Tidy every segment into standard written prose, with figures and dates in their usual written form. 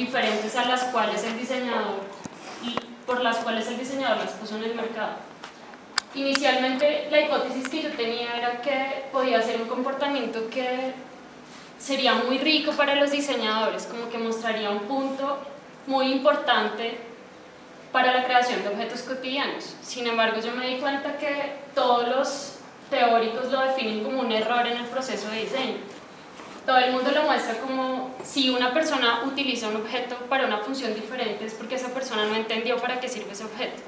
diferentes a las cuales el diseñador y por las cuales el diseñador las puso en el mercado. Inicialmente la hipótesis que yo tenía era que podía ser un comportamiento que sería muy rico para los diseñadores, como que mostraría un punto muy importante para la creación de objetos cotidianos. Sin embargo, yo me di cuenta que todos los teóricos lo definen como un error en el proceso de diseño. Todo el mundo lo muestra como si una persona utiliza un objeto para una función diferente es porque esa persona no entendió para qué sirve ese objeto.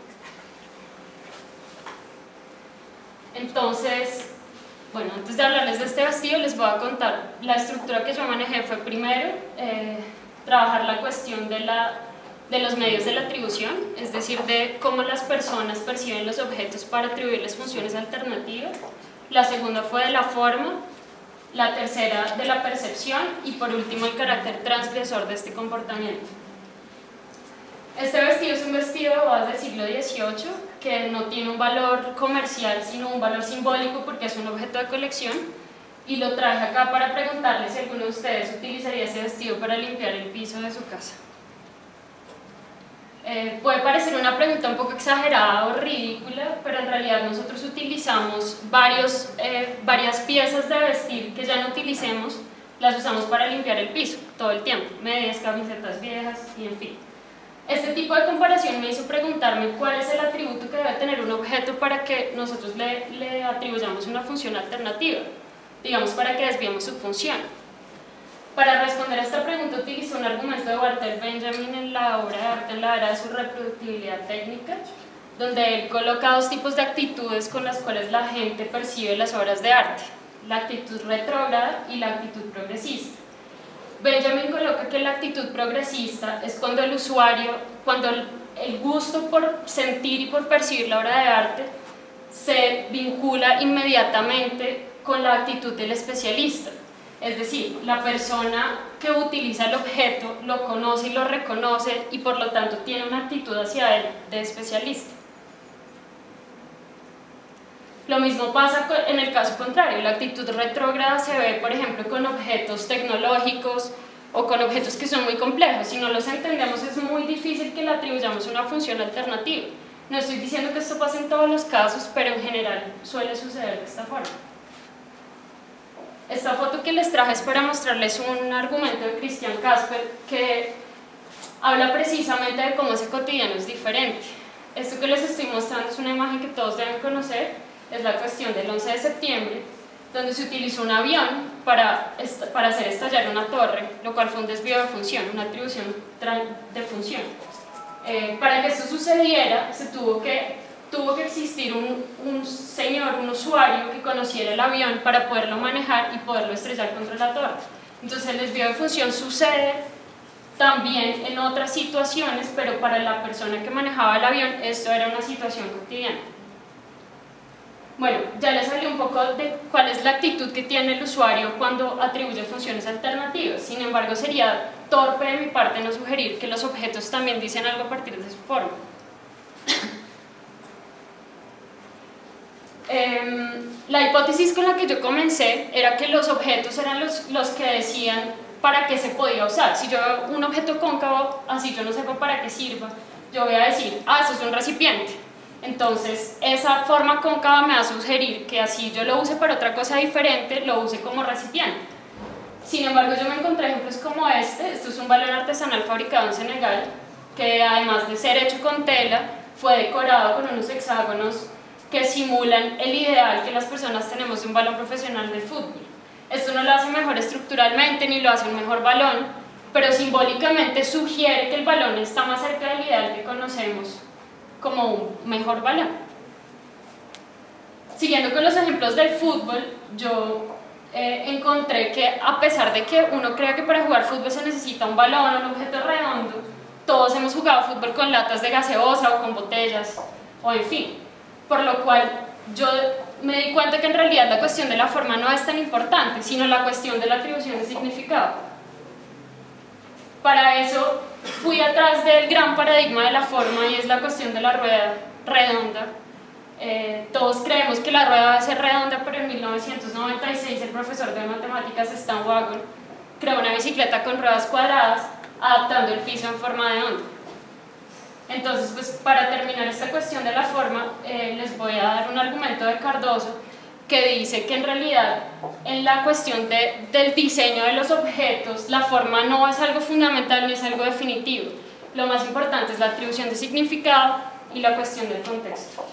Entonces, bueno, antes de hablarles de este vestido les voy a contar la estructura que yo manejé. Fue primero trabajar la cuestión de los medios de la atribución, es decir, de cómo las personas perciben los objetos para atribuirles funciones alternativas. La segunda fue de la forma, la tercera de la percepción y por último el carácter transgresor de este comportamiento. Este vestido es un vestido de bodas del siglo XVIII que no tiene un valor comercial sino un valor simbólico porque es un objeto de colección, y lo traje acá para preguntarles si alguno de ustedes utilizaría ese vestido para limpiar el piso de su casa. Puede parecer una pregunta un poco exagerada o ridícula, pero en realidad nosotros utilizamos varias piezas de vestir que ya no utilicemos, las usamos para limpiar el piso todo el tiempo, medias, camisetas viejas y en fin. Este tipo de comparación me hizo preguntarme cuál es el atributo que debe tener un objeto para que nosotros le atribuyamos una función alternativa, digamos para que desviemos su función. Para responder a esta pregunta utilicé un argumento de Walter Benjamin en la obra de arte en la era de su reproductibilidad técnica, donde él coloca dos tipos de actitudes con las cuales la gente percibe las obras de arte: la actitud retrógrada y la actitud progresista. Benjamin coloca que la actitud progresista es cuando el usuario, cuando el gusto por sentir y por percibir la obra de arte se vincula inmediatamente con la actitud del especialista. Es decir, la persona que utiliza el objeto lo conoce y lo reconoce y por lo tanto tiene una actitud hacia él de especialista. Lo mismo pasa en el caso contrario. La actitud retrógrada se ve, por ejemplo, con objetos tecnológicos o con objetos que son muy complejos. Si no los entendemos es muy difícil que le atribuyamos una función alternativa. No estoy diciendo que esto pase en todos los casos, pero en general suele suceder de esta forma. Esta foto que les traje es para mostrarles un argumento de Christian Casper que habla precisamente de cómo ese cotidiano es diferente. Esto que les estoy mostrando es una imagen que todos deben conocer, es la cuestión del 11 de septiembre, donde se utilizó un avión para hacer estallar una torre, lo cual fue un desvío de función, una atribución de función. Para que esto sucediera, tuvo que existir un usuario que conociera el avión para poderlo manejar y poderlo estrellar contra la torre. Entonces el desvío de función sucede también en otras situaciones, pero para la persona que manejaba el avión esto era una situación cotidiana. Bueno, ya les hablé un poco de cuál es la actitud que tiene el usuario cuando atribuye funciones alternativas. Sin embargo, sería torpe de mi parte no sugerir que los objetos también dicen algo a partir de su forma. La hipótesis con la que yo comencé era que los objetos eran los que decían para qué se podía usar. Si yo veo un objeto cóncavo, así yo no sepa para qué sirva, yo voy a decir, esto es un recipiente. Entonces, esa forma cóncava me va a sugerir que así yo lo use para otra cosa diferente, lo use como recipiente. Sin embargo, yo me encontré ejemplos como este. Esto es un balón artesanal fabricado en Senegal, que además de ser hecho con tela, fue decorado con unos hexágonos que simulan el ideal que las personas tenemos de un balón profesional de fútbol. Esto no lo hace mejor estructuralmente ni lo hace un mejor balón, pero simbólicamente sugiere que el balón está más cerca del ideal que conocemos como un mejor balón. Siguiendo con los ejemplos del fútbol, yo encontré que a pesar de que uno crea que para jugar fútbol se necesita un balón o un objeto redondo, todos hemos jugado fútbol con latas de gaseosa o con botellas o en fin, por lo cual yo me di cuenta que en realidad la cuestión de la forma no es tan importante, sino la cuestión de la atribución de significado. Para eso fui atrás del gran paradigma de la forma y es la cuestión de la rueda redonda. Todos creemos que la rueda va a ser redonda, pero en 1996 el profesor de matemáticas Stan Wagon creó una bicicleta con ruedas cuadradas adaptando el piso en forma de onda. Entonces, pues para terminar esta cuestión de la forma, les voy a dar un argumento de Cardoso que dice que en realidad en la cuestión del diseño de los objetos, la forma no es algo fundamental ni es algo definitivo. Lo más importante es la atribución de significado y la cuestión del contexto.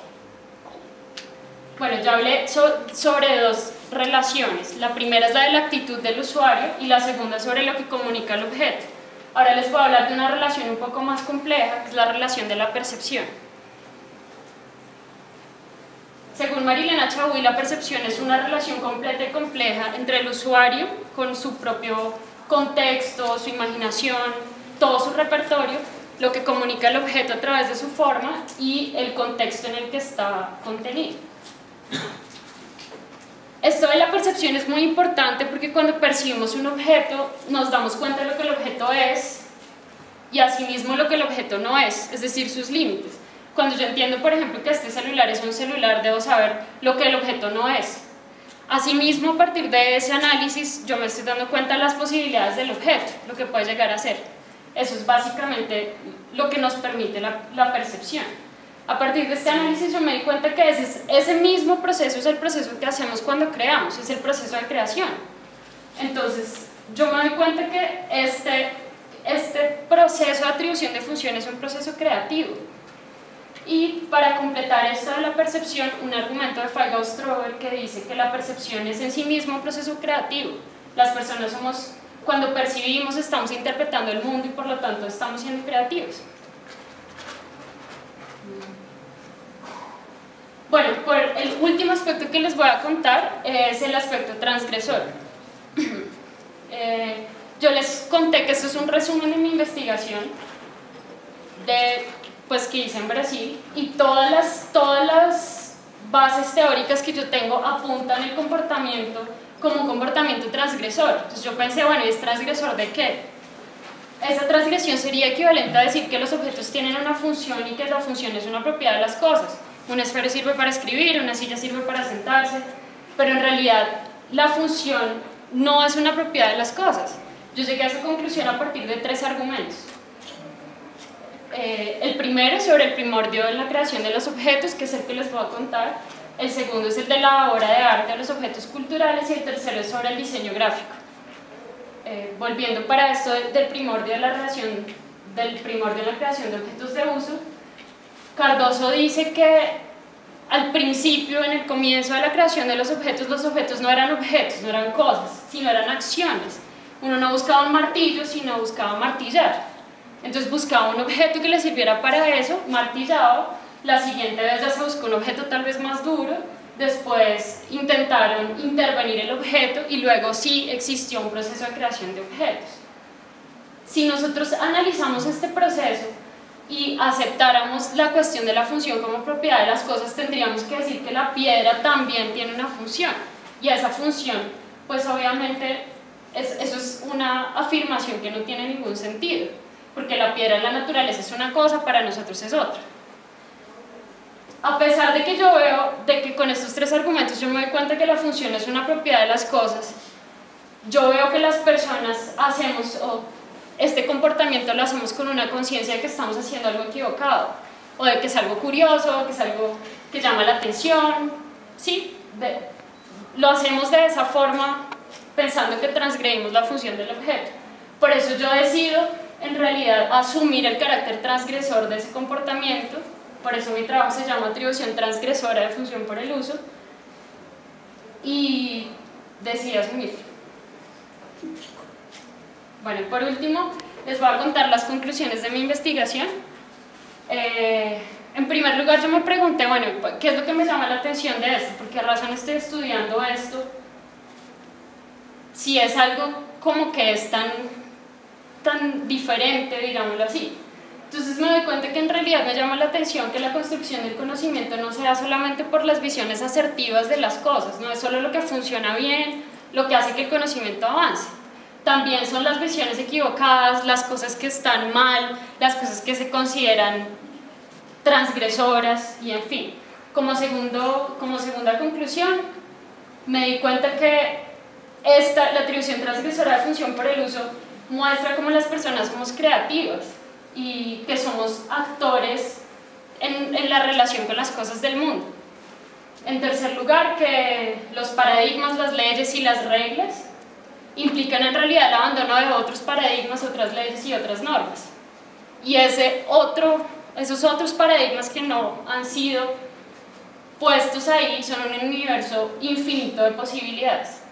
Bueno, ya hablé sobre dos relaciones. La primera es la de la actitud del usuario y la segunda sobre lo que comunica el objeto. Ahora les voy a hablar de una relación un poco más compleja, que es la relación de la percepción. Según Marilena Chaui, la percepción es una relación completa y compleja entre el usuario con su propio contexto, su imaginación, todo su repertorio, lo que comunica el objeto a través de su forma y el contexto en el que está contenido. Esto de la percepción es muy importante porque cuando percibimos un objeto nos damos cuenta de lo que el objeto es y asimismo lo que el objeto no es decir, sus límites. Cuando yo entiendo, por ejemplo, que este celular es un celular, debo saber lo que el objeto no es. Asimismo, a partir de ese análisis, yo me estoy dando cuenta de las posibilidades del objeto, lo que puede llegar a ser. Eso es básicamente lo que nos permite la percepción. A partir de este análisis yo me di cuenta que ese mismo proceso es el proceso que hacemos cuando creamos, es el proceso de creación. Entonces, yo me doy cuenta que este proceso de atribución de funciones es un proceso creativo. Y para completar esto de la percepción, un argumento de Feigenbaum que dice que la percepción es en sí mismo un proceso creativo. Las personas somos, cuando percibimos, estamos interpretando el mundo y por lo tanto estamos siendo creativos. Bueno, el último aspecto que les voy a contar es el aspecto transgresor. Yo les conté que esto es un resumen de mi investigación pues, que hice en Brasil y todas las bases teóricas que yo tengo apuntan el comportamiento como un comportamiento transgresor. Entonces yo pensé, bueno, ¿es transgresor de qué? Esa transgresión sería equivalente a decir que los objetos tienen una función y que la función es una propiedad de las cosas. Una esfera sirve para escribir, una silla sirve para sentarse, pero en realidad la función no es una propiedad de las cosas. Yo llegué a esa conclusión a partir de 3 argumentos. El primero es sobre el primordio de la creación de los objetos, que es el que les voy a contar. El segundo es el de la obra de arte de los objetos culturales y el tercero es sobre el diseño gráfico. Volviendo para esto del primordio de la creación de objetos de uso, Cardoso dice que al principio, en el comienzo de la creación de los objetos no eran objetos, no eran cosas, sino eran acciones. Uno no buscaba un martillo, sino buscaba martillar. Entonces buscaba un objeto que le sirviera para eso, martillado. La siguiente vez ya se buscó un objeto tal vez más duro, después intentaron intervenir el objeto y luego sí existió un proceso de creación de objetos. Si nosotros analizamos este proceso y aceptáramos la cuestión de la función como propiedad de las cosas, tendríamos que decir que la piedra también tiene una función y esa función, pues obviamente eso es una afirmación que no tiene ningún sentido, porque la piedra en la naturaleza es una cosa, para nosotros es otra. A pesar de que yo veo, de que con estos 3 argumentos yo me doy cuenta que la función es una propiedad de las cosas, yo veo que las personas hacemos, este comportamiento lo hacemos con una conciencia de que estamos haciendo algo equivocado, o de que es algo curioso, o que es algo que llama la atención, ¿sí? Lo hacemos de esa forma, pensando que transgredimos la función del objeto. Por eso yo decido, en realidad, asumir el carácter transgresor de ese comportamiento. Por eso mi trabajo se llama atribución transgresora de función por el uso, y decidí asumirlo. Bueno, por último, les voy a contar las conclusiones de mi investigación. En primer lugar, yo me pregunté, bueno, ¿qué es lo que me llama la atención de esto? ¿Por qué razón estoy estudiando esto? Si es algo como que es tan diferente, digámoslo así. Entonces me doy cuenta que en realidad me llama la atención que la construcción del conocimiento no se da solamente por las visiones asertivas de las cosas, no es solo lo que funciona bien, lo que hace que el conocimiento avance. También son las visiones equivocadas, las cosas que están mal, las cosas que se consideran transgresoras y en fin. Como segunda conclusión, me di cuenta que la atribución transgresora de función por el uso muestra cómo las personas somos creativas y que somos actores en la relación con las cosas del mundo. En tercer lugar, que los paradigmas, las leyes y las reglas implican en realidad el abandono de otros paradigmas, otras leyes y otras normas. Y esos otros paradigmas que no han sido puestos ahí son un universo infinito de posibilidades.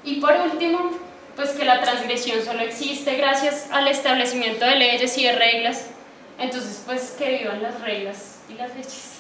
Y por último, pues que la transgresión solo existe gracias al establecimiento de leyes y de reglas. Entonces, pues que vivan las reglas y las leyes.